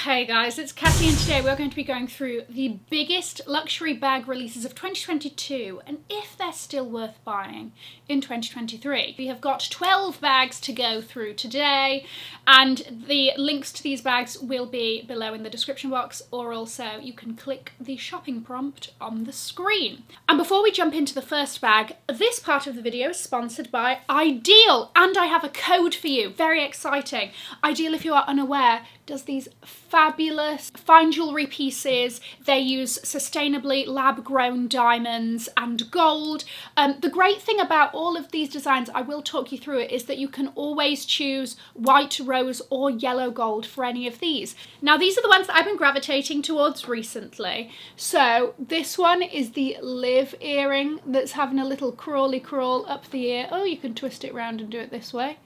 Hey guys, it's Cassie and today we're going to be going through the biggest luxury bag releases of 2022 and if they're still worth buying in 2023. We have got 12 bags to go through today and the links to these bags will be below in the description box, or also you can click the shopping prompt on the screen. And before we jump into the first bag, this part of the video is sponsored by IDYL and I have a code for you. Very exciting. IDYL, if you are unaware, does these fabulous fine jewellery pieces. They use sustainably lab-grown diamonds and gold. The great thing about all of these designs, I will talk you through it, is that you can always choose white, rose or yellow gold for any of these. Now these are the ones that I've been gravitating towards recently. So this one is the Live earring that's having a little crawly crawl up the ear. Oh, you can twist it round and do it this way.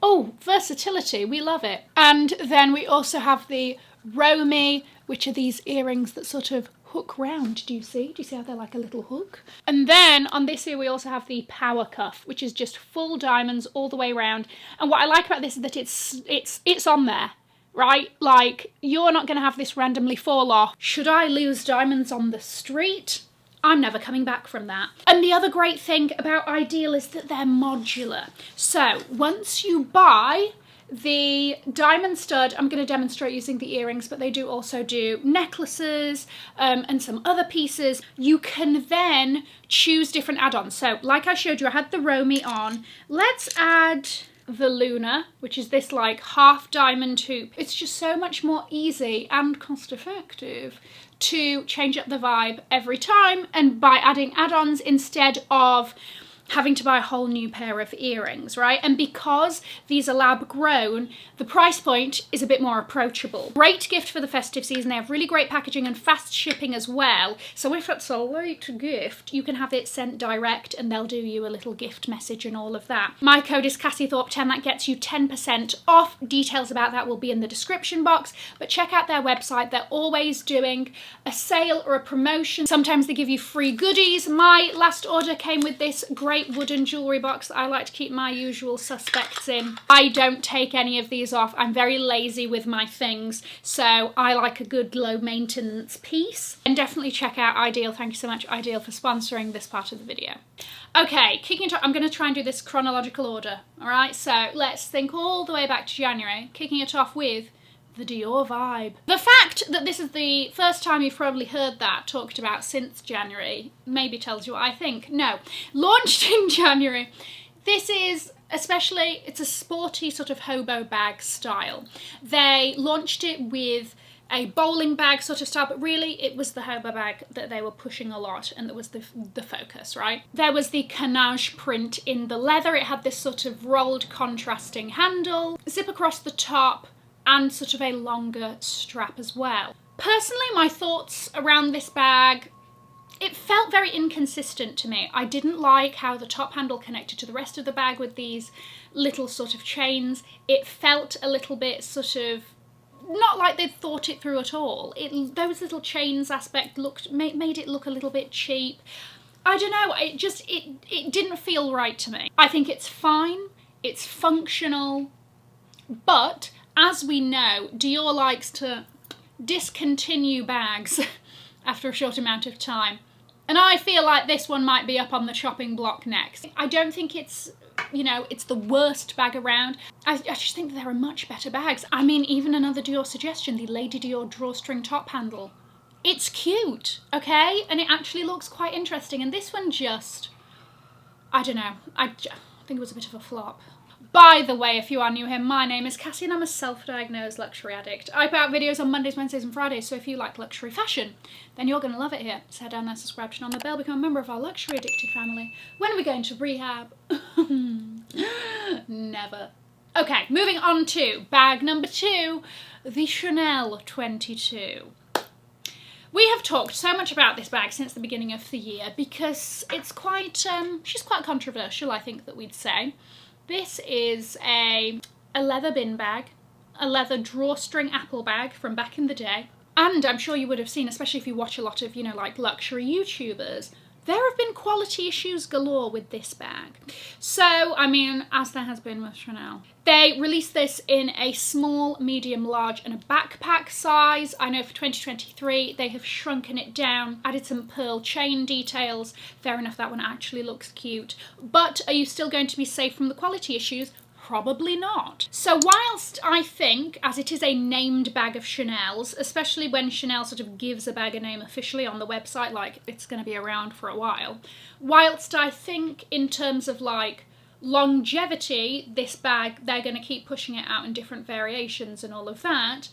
Oh, versatility, we love it. And then we also have the Romy, which are these earrings that sort of hook round. Do you see how they're like a little hook? And then on this ear we also have the Power Cuff, which is just full diamonds all the way around. And what I like about this is that it's on there, right? Like, you're not going to have this randomly fall off. Should I lose diamonds on the street? I'm never coming back from that. And the other great thing about IDYL is that they're modular. So once you buy the diamond stud, I'm going to demonstrate using the earrings, but they do also do necklaces and some other pieces. You can then choose different add-ons. So like I showed you, I had the Romy on. Let's add the Luna, which is this like half diamond hoop. It's just so much more easy and cost effective to change up the vibe every time, and by adding add-ons instead of having to buy a whole new pair of earrings, right? And because these are lab grown, the price point is a bit more approachable. Great gift for the festive season. They have really great packaging and fast shipping as well. So if it's a late gift, you can have it sent direct and they'll do you a little gift message and all of that. My code is CassieThorpe10. That gets you 10% off. Details about that will be in the description box, but check out their website. They're always doing a sale or a promotion. Sometimes they give you free goodies. My last order came with this great wooden jewellery box that I like to keep my usual suspects in. I don't take any of these off. I'm very lazy with my things, so I like a good low maintenance piece. And definitely check out IDYL. Thank you so much, IDYL, for sponsoring this part of the video. Okay, kicking it off, I'm going to try and do this chronological order. All right, so let's think all the way back to January, kicking it off with the Dior Vibe. The fact that this is the first time you've probably heard that talked about since January maybe tells you what I think. No, launched in January. This is especially, it's a sporty sort of hobo bag style. They launched it with a bowling bag sort of style, but really it was the hobo bag that they were pushing a lot and that was the focus, right? There was the canage print in the leather. It had this sort of rolled contrasting handle, zip across the top, and sort of a longer strap as well. Personally, my thoughts around this bag, it felt very inconsistent to me. I didn't like how the top handle connected to the rest of the bag with these little sort of chains. It felt a little bit sort of not like they'd thought it through at all. Those little chains aspect made it look a little bit cheap. I don't know, it didn't feel right to me. I think it's fine, it's functional, but as we know, Dior likes to discontinue bags after a short amount of time. And I feel like this one might be up on the chopping block next. I don't think it's, you know, it's the worst bag around. I just think that there are much better bags. I mean, even another Dior suggestion, the Lady Dior drawstring top handle. It's cute, okay? And it actually looks quite interesting. And this one just, I don't know, I think it was a bit of a flop. By the way, if you are new here, my name is Cassie and I'm a self-diagnosed luxury addict. I put out videos on Mondays, Wednesdays and Fridays, so if you like luxury fashion, then you're going to love it here. So head down there, subscribe, turn on the bell, become a member of our luxury addicted family. When are we going to rehab? Never. Okay, moving on to bag number 2, the Chanel 22. We have talked so much about this bag since the beginning of the year because it's quite, she's quite controversial, I think that we'd say. This is a leather bin bag, a leather drawstring apple bag from back in the day. And I'm sure you would have seen, especially if you watch a lot of, you know, like luxury YouTubers, there have been quality issues galore with this bag. So, I mean, as there has been with Chanel. They released this in a small, medium, large and a backpack size. I know for 2023 they have shrunken it down, added some pearl chain details. Fair enough, that one actually looks cute. But are you still going to be safe from the quality issues? Probably not. So whilst I think, as it is a named bag of Chanel's, especially when Chanel sort of gives a bag a name officially on the website, like it's going to be around for a while, whilst I think in terms of like longevity, this bag, they're going to keep pushing it out in different variations and all of that,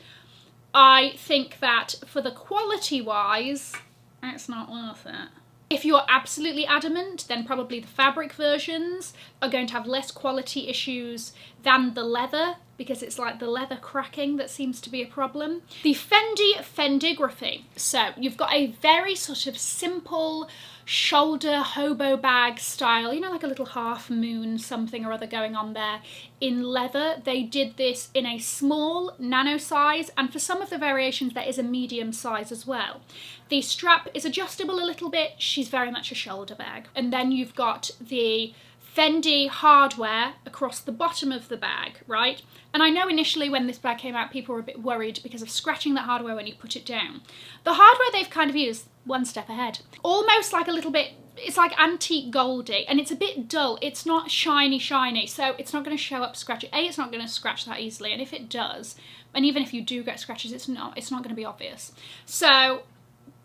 I think that for the quality wise, it's not worth it. If you're absolutely adamant, then probably the fabric versions are going to have less quality issues than the leather, because it's like the leather cracking that seems to be a problem. The Fendi Fendigraphy. So you've got a very sort of simple shoulder hobo bag style, you know, like a little half moon something or other going on there in leather. They did this in a small nano size, and for some of the variations there is a medium size as well. The strap is adjustable a little bit. She's very much a shoulder bag. And then you've got the Fendi hardware across the bottom of the bag, right? And I know initially when this bag came out people were a bit worried because of scratching that hardware when you put it down. The hardware they've kind of used one step ahead. Almost like a little bit, it's like antique goldy, and it's a bit dull. It's not shiny, so it's not going to show up scratchy. A, it's not going to scratch that easily, and if it does, and even if you do get scratches, it's not going to be obvious. So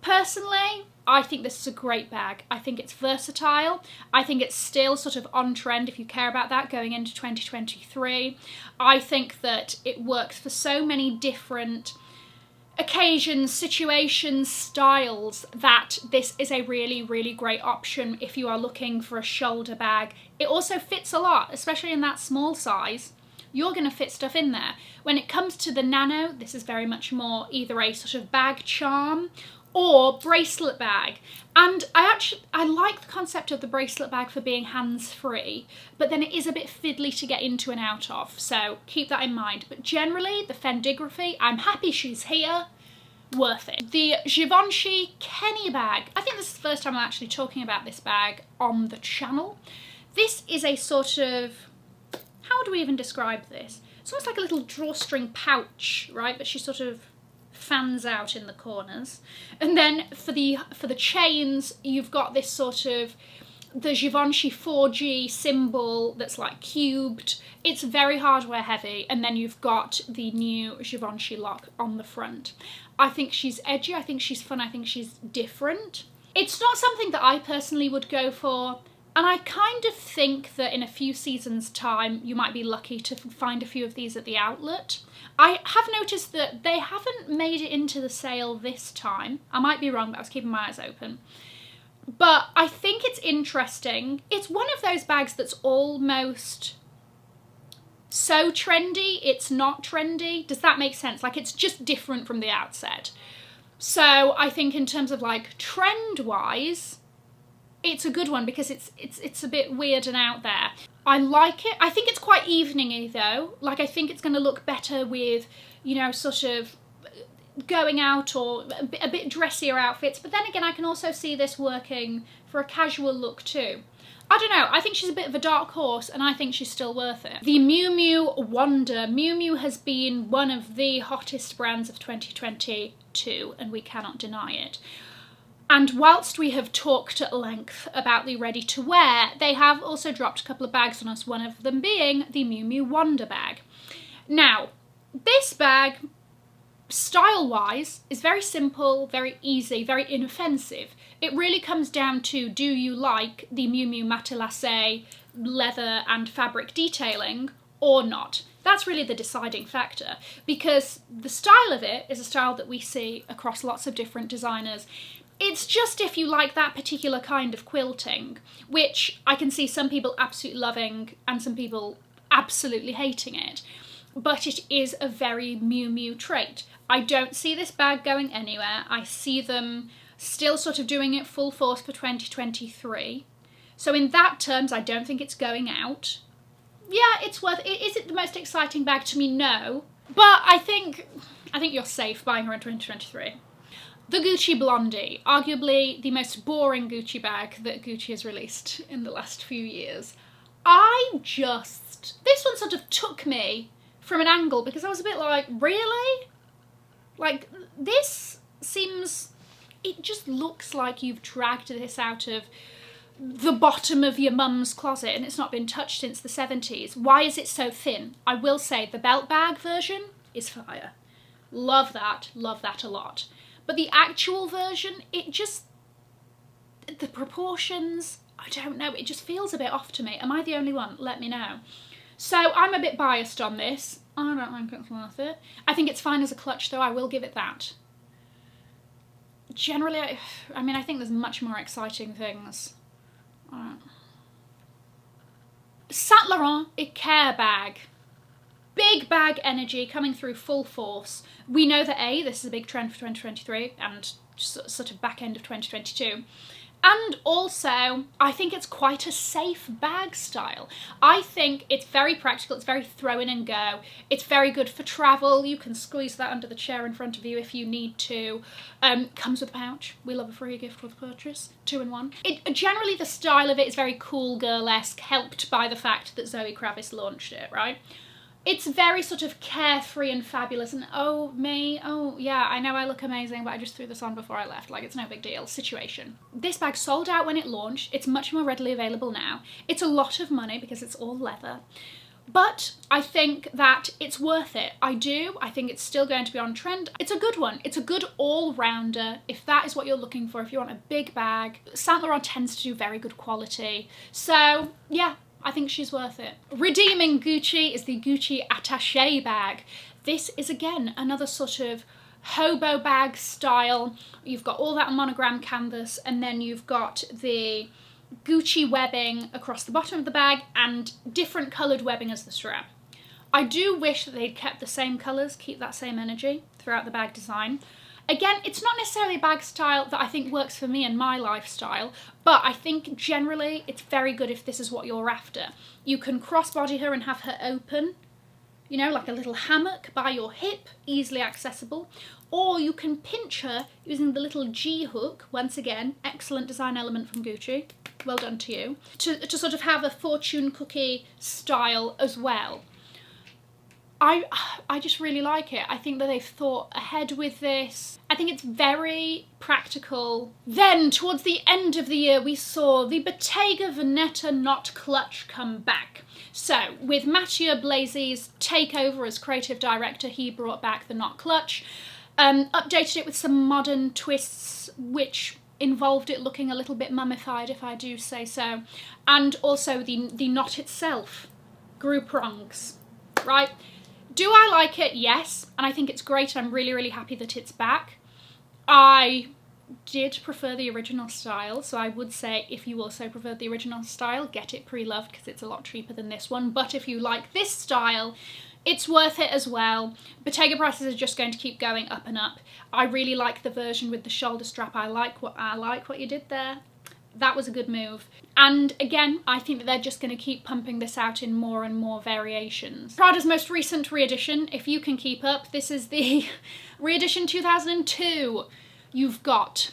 personally, I think this is a great bag. I think it's versatile. I think it's still sort of on trend if you care about that going into 2023. I think that it works for so many different occasions, situations, styles, that this is a really, really great option if you are looking for a shoulder bag. It also fits a lot, especially in that small size. You're going to fit stuff in there. When it comes to the nano, this is very much more either a sort of bag charm or bracelet bag. And I like the concept of the bracelet bag for being hands-free, but then it is a bit fiddly to get into and out of, so keep that in mind. But generally, the Fendigraphy, I'm happy she's here, worth it. The Givenchy Kenny bag. I think this is the first time I'm actually talking about this bag on the channel. This is a sort of, how do we even describe this? It's almost like a little drawstring pouch, right? But she sort of fans out in the corners. And then for the chains, you've got this sort of the Givenchy 4G symbol that's like cubed. It's very hardware heavy, and then you've got the new Givenchy lock on the front. I think she's edgy, I think she's fun, I think she's different. It's not something that I personally would go for, and I kind of think that in a few seasons' time you might be lucky to find a few of these at the outlet. I have noticed that they haven't made it into the sale this time. I might be wrong, but I was keeping my eyes open. But I think it's interesting. It's one of those bags that's almost so trendy, it's not trendy. Does that make sense? Like, it's just different from the outset. So I think in terms of like trend-wise, it's a good one because it's a bit weird and out there. I like it. I think it's quite evening-y though. Like, I think it's going to look better with, you know, sort of going out or a bit dressier outfits. But then again, I can also see this working for a casual look too. I don't know, I think she's a bit of a dark horse, and I think she's still worth it. The Miu Miu Wander. Miu Miu has been one of the hottest brands of 2022, and we cannot deny it. And whilst we have talked at length about the ready-to-wear, they have also dropped a couple of bags on us, one of them being the Miu Miu Wander bag. Now, this bag, style-wise, is very simple, very easy, very inoffensive. It really comes down to, do you like the Miu Miu Matelasse leather and fabric detailing or not? That's really the deciding factor, because the style of it is a style that we see across lots of different designers. It's just if you like that particular kind of quilting, which I can see some people absolutely loving and some people absolutely hating it. But it is a very Miu Miu trait. I don't see this bag going anywhere. I see them still sort of doing it full force for 2023. So in that terms, I don't think it's going out. Yeah, it's worth it. Is it the most exciting bag to me? No. But I think you're safe buying her in 2023. The Gucci Blondie, arguably the most boring Gucci bag that Gucci has released in the last few years. This one sort of took me from an angle because I was a bit like, really? Like, this seems, it just looks like you've dragged this out of the bottom of your mum's closet and it's not been touched since the 70s. Why is it so thin? I will say the belt bag version is fire. Love that a lot. But the actual version, it just, the proportions, I don't know, it just feels a bit off to me. Am I the only one? Let me know. So I'm a bit biased on this. I don't think it's worth it. I think it's fine as a clutch though, I will give it that. Generally, I mean, I think there's much more exciting things. Saint Laurent Icare bag. Big bag energy coming through full force. We know that this is a big trend for 2023 and sort of back end of 2022. And also, I think it's quite a safe bag style. I think it's very practical, it's very throw in and go. It's very good for travel. You can squeeze that under the chair in front of you if you need to. Comes with a pouch. We love a free gift with purchase. 2-in-1. Generally, the style of it is very cool girl-esque, helped by the fact that Zoe Kravitz launched it, right? It's very sort of carefree and fabulous and oh yeah, I know I look amazing but I just threw this on before I left, like it's no big deal situation. This bag sold out when it launched. It's much more readily available now. It's a lot of money because it's all leather. But I think that it's worth it. I think it's still going to be on trend. It's a good one. It's a good all-rounder. If that is what you're looking for, if you want a big bag. Saint Laurent tends to do very good quality. So yeah, I think she's worth it. Redeeming Gucci is the Gucci Attache bag. This is again another sort of hobo bag style. You've got all that monogram canvas and then you've got the Gucci webbing across the bottom of the bag and different coloured webbing as the strap. I do wish that they'd kept the same colours, keep that same energy throughout the bag design. Again, it's not necessarily a bag style that I think works for me and my lifestyle, but I think generally it's very good if this is what you're after. You can crossbody her and have her open, you know, like a little hammock by your hip, easily accessible, or you can pinch her using the little G hook, once again, excellent design element from Gucci, well done to you, to sort of have a fortune cookie style as well. I just really like it. I think that they've thought ahead with this. I think it's very practical. Then, towards the end of the year, we saw the Bottega Veneta Knot clutch come back. So, with Mathieu Blazy's takeover as creative director, he brought back the knot clutch, updated it with some modern twists, which involved it looking a little bit mummified, if I do say so, and also the knot itself grew prongs, right? Do I like it? Yes, and I think it's great. I'm really, really happy that it's back. I did prefer the original style, so I would say if you also preferred the original style, get it pre-loved because it's a lot cheaper than this one. But if you like this style, it's worth it as well. Bottega prices are just going to keep going up and up. I really like the version with the shoulder strap. I like what you did there. That was a good move. And again, I think that they're just going to keep pumping this out in more and more variations. Prada's most recent Re-Edition, if you can keep up, this is the Re-Edition 2002. You've got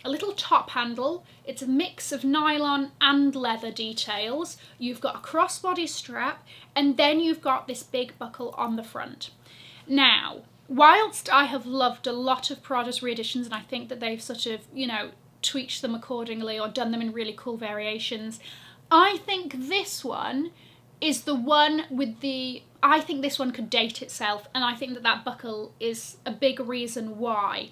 a little top handle. It's a mix of nylon and leather details. You've got a crossbody strap, and then you've got this big buckle on the front. Now, whilst I have loved a lot of Prada's Re-Editions, and I think that they've sort of, you know, tweaked them accordingly or done them in really cool variations, I think this one is the one with the, I think this one could date itself, and I think that that buckle is a big reason why.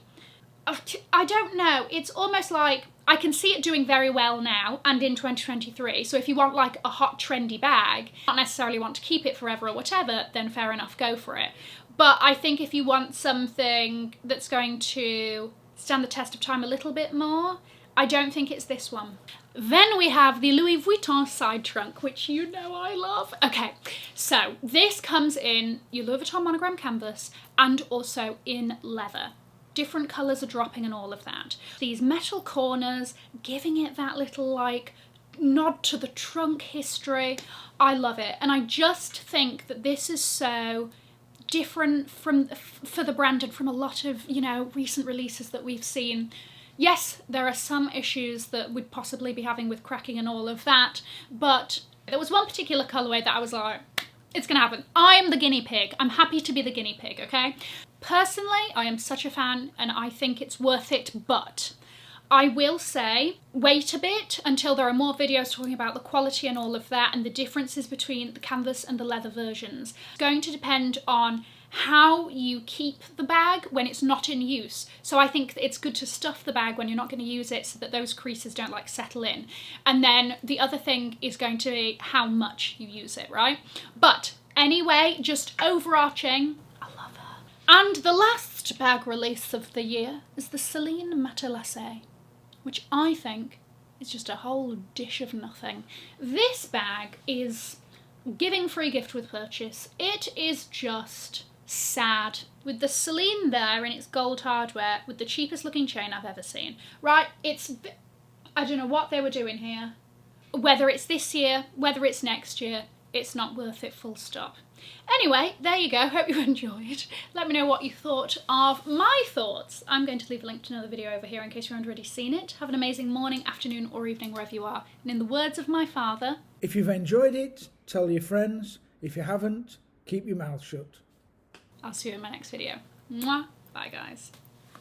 I don't know, it's almost like I can see it doing very well now and in 2023, so if you want like a hot trendy bag, not necessarily want to keep it forever or whatever, then fair enough, go for it. But I think if you want something that's going to stand the test of time a little bit more, I don't think it's this one. Then we have the Louis Vuitton side trunk, which you know I love. Okay, so this comes in your Louis Vuitton monogram canvas and also in leather. Different colours are dropping and all of that. These metal corners, giving it that little like nod to the trunk history. I love it. And I just think that this is so different for the brand and from a lot of, you know, recent releases that we've seen. Yes, there are some issues that we'd possibly be having with cracking and all of that, but there was one particular colourway that I was like, it's gonna happen. I am the guinea pig. I'm happy to be the guinea pig, okay? Personally, I am such a fan and I think it's worth it, but I will say wait a bit until there are more videos talking about the quality and all of that and the differences between the canvas and the leather versions. It's going to depend on how you keep the bag when it's not in use. So I think it's good to stuff the bag when you're not going to use it so that those creases don't like settle in. And then the other thing is going to be how much you use it, right? But anyway, just overarching, I love her. And the last bag release of the year is the Celine Matelasse, which I think is just a whole dish of nothing. This bag is giving free gift with purchase. It is just sad. With the Celine there in its gold hardware, with the cheapest looking chain I've ever seen. Right, I don't know what they were doing here. Whether it's this year, whether it's next year, it's not worth it, full stop. Anyway, there you go. Hope you enjoyed. Let me know what you thought of my thoughts. I'm going to leave a link to another video over here in case you haven't already seen it. Have an amazing morning, afternoon or evening wherever you are. And in the words of my father, if you've enjoyed it, tell your friends. If you haven't, keep your mouth shut. I'll see you in my next video. Mwah. Bye guys.